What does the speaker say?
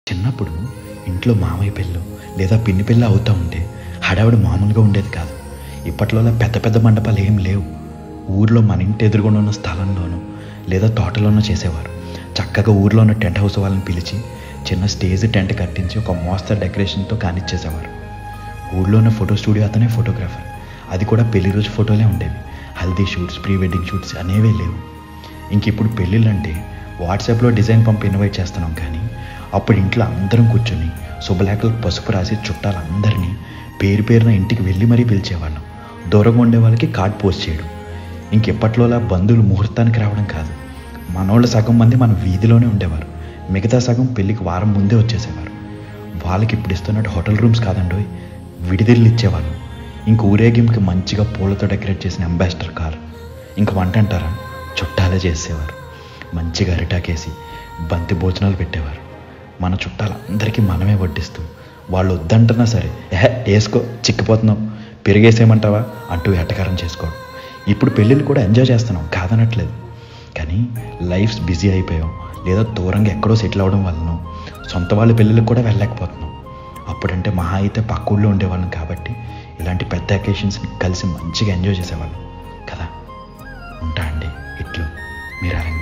చిన్నప్పుడు ఇంట్లో మామయ్య పెళ్ళి లేదా పిన్ని పెళ్ళి అవుతూ ఉంటే హడావిడి మామూలుగా ఉండేది కాదు. ఇప్పట్లో పెద్ద పెద్ద మండపాలు ఏం లేవు. ఊర్లో మన ఇంటి ఎదురుగుండా ఉన్న స్థలంలోనూ లేదా తోటలోనూ చేసేవారు. చక్కగా ఊర్లో ఉన్న టెంట్ హౌస్ వాళ్ళని పిలిచి చిన్న స్టేజ్ టెంట్ కట్టించి ఒక మోస్తరు డెకరేషన్తో కానిచ్చేసేవారు. ఊళ్ళో ఉన్న ఫోటో స్టూడియో అతనే ఫోటోగ్రాఫర్. అది కూడా పెళ్లి రోజు ఫోటోలే ఉండేవి. Haldi shoots, pre wedding shoots అనేవే లేవు. ఇంక ఇప్పుడు పెళ్ళిళ్ళంటే వాట్సాప్లో డిజైన్ పంపి ఇన్వైట్ చేస్తున్నాం, కానీ అప్పుడు ఇంట్లో అందరం కూర్చొని శుభలేఖలకు పసుపు రాసి చుట్టాలందరినీ పేరు పేరున ఇంటికి వెళ్ళి మరీ పిలిచేవాళ్ళం. దూరంగా ఉండే వాళ్ళకి కార్డ్ పోస్ట్ చేయడం. ఇంకెప్పట్లోలా బంధువులు ముహూర్తానికి రావడం కాదు. మనోళ్ళ సగం మంది మన వీధిలోనే ఉండేవారు, మిగతా సగం పెళ్ళికి వారం ముందే వచ్చేసేవారు. వాళ్ళకి ఇప్పుడు ఇస్తున్నట్టు హోటల్ రూమ్స్ కాదండోయ్, విడిదిల్లు ఇచ్చేవాళ్ళు. ఇంక ఊరేగింపుకి మంచిగా పూలతో డెకరేట్ చేసిన అంబాసిడర్ కార్. ఇంక వంట అంటారా, చుట్టాలే చేసేవారు. మంచిగా అరిటాకేసి బంతి భోజనాలు పెట్టేవారు. మన చుట్టాలందరికీ మనమే వడ్డిస్తూ వాళ్ళు వద్దంటున్నా సరే వేసుకో చిక్కిపోతున్నావు, పెరిగేసేయమంటావా అంటూ ఎటకారం చేసుకోవడం. ఇప్పుడు పెళ్ళిళ్ళు కూడా ఎంజాయ్ చేస్తున్నాం, కాదనట్లేదు. కానీ లైఫ్స్ బిజీ అయిపోయాం, లేదా దూరంగా ఎక్కడో సెటిల్ అవ్వడం వలన సొంత వాళ్ళ పెళ్ళిళ్ళకి కూడా వెళ్ళలేకపోతున్నాం. అప్పుడంటే మహా అయితే పక్క ఊళ్ళో ఉండేవాళ్ళం కాబట్టి ఇలాంటి పెద్ద అకేషన్స్ని కలిసి మంచిగా ఎంజాయ్ చేసేవాళ్ళం కదా. ఉంటా అండి ఇట్లు మీరారంగ.